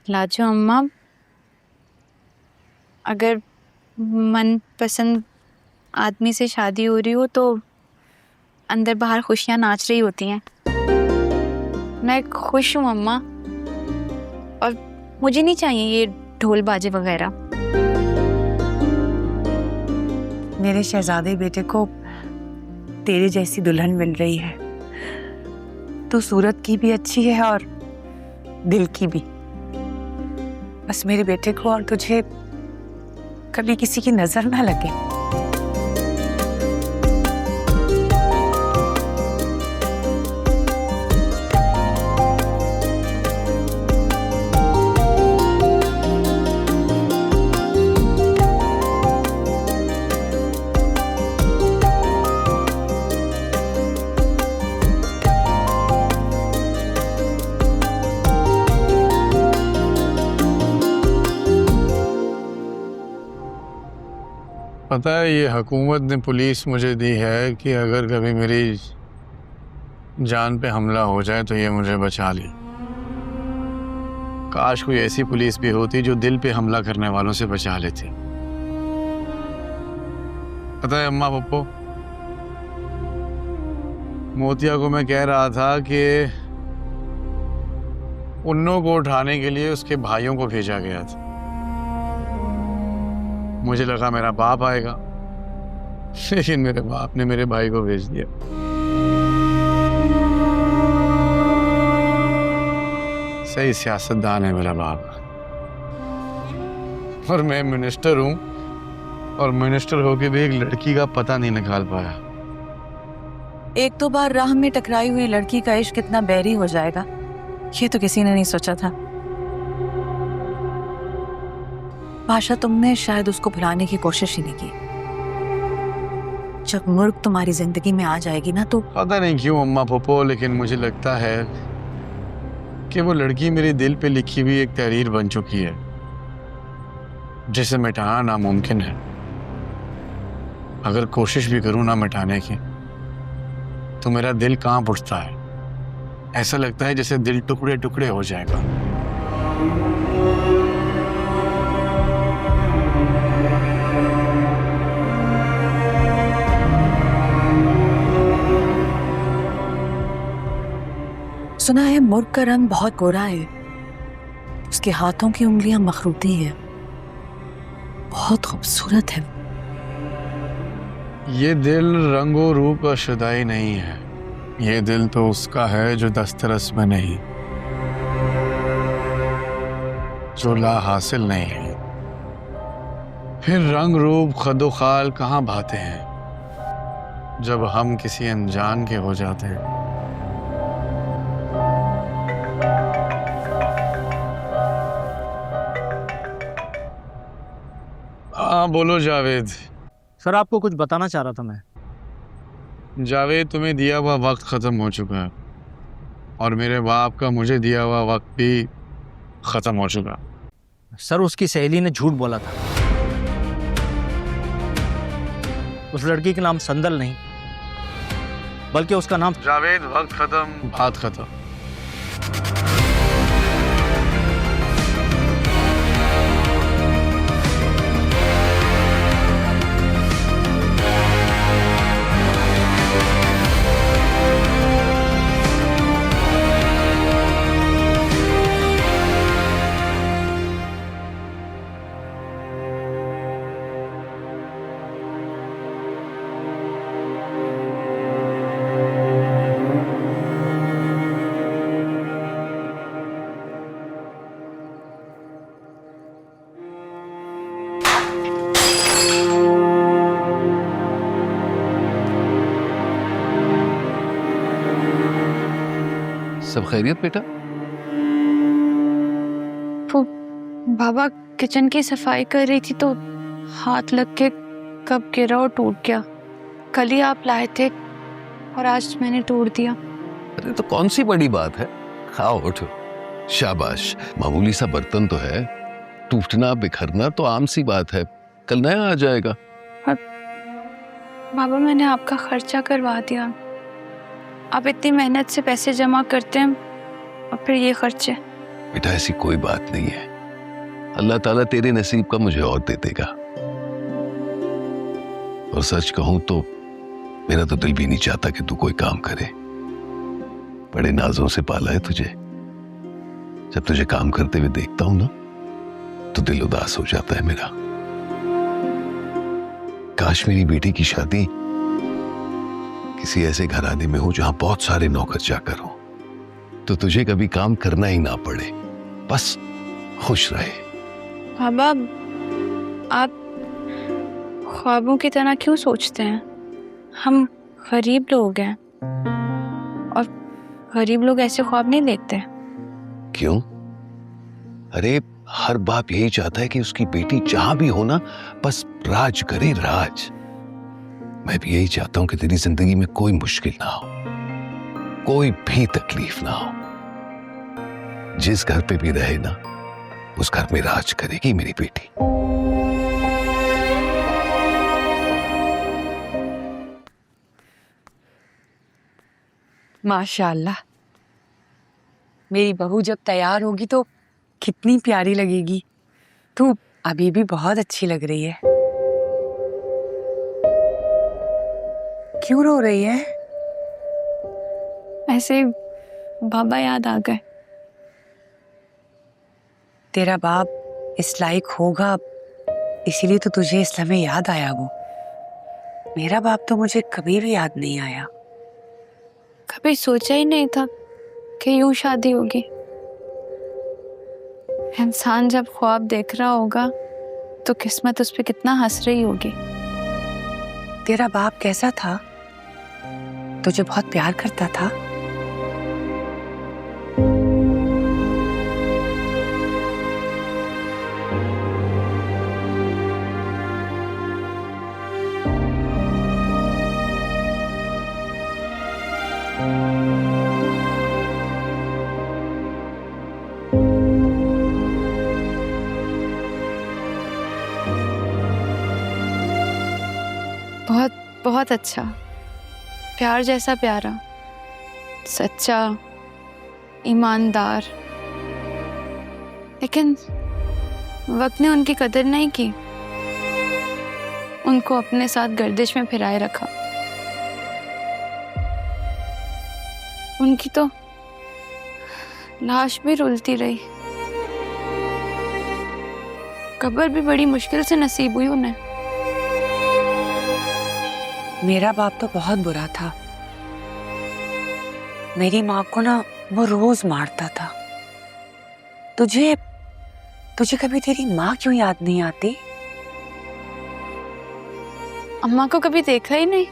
लाजो अम्मा, अगर मनपसंद आदमी से शादी हो रही हो तो अंदर बाहर खुशियां नाच रही होती हैं। मैं खुश हूँ अम्मा, और मुझे नहीं चाहिए ये ढोल बाजे वगैरह। मेरे शहजादे बेटे को तेरे जैसी दुल्हन मिल रही है। तू सूरत की भी अच्छी है और दिल की भी। बस मेरे बेटे को और तुझे कभी किसी की नजर ना लगे। पता है, ये हुकूमत ने पुलिस मुझे दी है कि अगर कभी मेरी जान पे हमला हो जाए तो ये मुझे बचा ले। काश कोई ऐसी पुलिस भी होती जो दिल पे हमला करने वालों से बचा लेती। पता है अम्मा पप्पो, मोतिया को मैं कह रहा था कि उन्नों को उठाने के लिए उसके भाइयों को भेजा गया था। मुझे लगा मेरा बाप आएगा, लेकिन मेरे बाप ने मेरे भाई को भेज दिया। सही सियासतदान है मेरा बाप, और मैं मिनिस्टर हूं, और मिनिस्टर होके भी एक लड़की का पता नहीं निकाल पाया। एक दो बार राह में टकराई हुई लड़की का इश्क कितना बैरी हो जाएगा, ये तो किसी ने नहीं सोचा था। भाषा, तुमने शायद उसको भुलाने की कोशिश ही नहीं की। जब मुर्ग तुम्हारी जिंदगी में आ जाएगी ना तो पता नहीं क्यों अम्मा पप्पो, लेकिन मुझे लगता है कि वो लड़की मेरे दिल पे लिखी हुई एक तहरीर बन चुकी है, जिसे मिटाना नामुमकिन है। अगर कोशिश भी करूं ना मिटाने की, तो मेरा दिल कांप उठता है। ऐसा लगता है जैसे दिल टुकड़े टुकड़े हो जाएगा। सुना है मुर्ग का रंग बहुत गोरा है, उसके हाथों की उंगलियां मखरूती है, बहुत खूबसूरत है। ये दिल रंगो रूप का शुदाई नहीं है, ये दिल तो उसका है जो दस्तरस में नहीं, जो ला हासिल नहीं है। फिर रंग रूप खदो खाल कहाँ भाते हैं जब हम किसी अनजान के हो जाते हैं। हाँ बोलो जावेद। सर आपको कुछ बताना चाह रहा था मैं। जावेद, तुम्हें दिया हुआ वक्त ख़त्म हो चुका है, और मेरे बाप का मुझे दिया हुआ वक्त भी ख़त्म हो चुका। सर उसकी सहेली ने झूठ बोला था। उस लड़की का नाम संदल नहीं, बल्कि उसका नाम जावेद, वक्त ख़त्म, बात ख़त्म। सब खैरियत बेटा? बाबा किचन की सफाई कर रही थी तो हाथ लग के कब गिरा और टूट गया। कल ही आप लाए थे और आज मैंने तोड़ दिया। अरे तो कौन सी बड़ी बात है, खाओ उठो। शाबाश, मामूली सा बर्तन तो है, टूटना बिखरना तो आम सी बात है, कल नया आ जाएगा। बाबा मैंने आपका खर्चा करवा दिया, आप इतनी मेहनत से पैसे जमा करते हैं और फिर ये खर्चे। बेटा ऐसी कोई बात नहीं है, अल्लाह ताला तेरे नसीब का मुझे और दे देगा। और सच कहूं तो मेरा तो दिल भी नहीं चाहता कि तू कोई काम करे। बड़े नाजों से पाला है तुझे, जब तुझे काम करते हुए देखता हूं ना तो दिल उदास हो जाता है मेरा। काश मेरी बेटी की शादी किसी ऐसे घराने में हो जहां बहुत सारे नौकर चाकर हो, तो तुझे कभी काम करना ही ना पड़े, बस खुश रहे। बाबा, आप ख्वाबों की तरह क्यों सोचते हैं? हम गरीब लोग हैं और गरीब लोग ऐसे ख्वाब नहीं देखते। क्यों? अरे हर बाप यही चाहता है कि उसकी बेटी जहां भी हो ना बस राज करे, राज। मैं भी यही चाहता हूं कि तेरी जिंदगी में कोई मुश्किल ना हो, कोई भी तकलीफ ना हो। जिस घर पे भी रहे ना उस घर में राज करेगी मेरी बेटी। माशाल्लाह, मेरी बहू जब तैयार होगी तो कितनी प्यारी लगेगी। तू अभी भी बहुत अच्छी लग रही है। क्यों रो रही है? ऐसे बाबा याद आ गए। तेरा बाप इस लायक होगा इसीलिए तो तुझे इस लम्हे याद आया वो। मेरा बाप तो मुझे कभी भी याद नहीं आया। कभी सोचा ही नहीं था कि यूं शादी होगी। इंसान जब ख्वाब देख रहा होगा तो किस्मत उस पे कितना हंस रही होगी। तेरा बाप कैसा था? तुझे बहुत प्यार करता था? बहुत बहुत अच्छा, प्यार जैसा प्यारा, सच्चा, ईमानदार। लेकिन वक्त ने उनकी कदर नहीं की, उनको अपने साथ गर्दिश में फिराए रखा। उनकी तो लाश भी रुलती रही, कब्र भी बड़ी मुश्किल से नसीब हुई उन्हें। मेरा बाप तो बहुत बुरा था। मेरी माँ को ना वो रोज मारता था। तुझे कभी तेरी माँ क्यों याद नहीं आती? अम्मा को कभी देखा ही नहीं।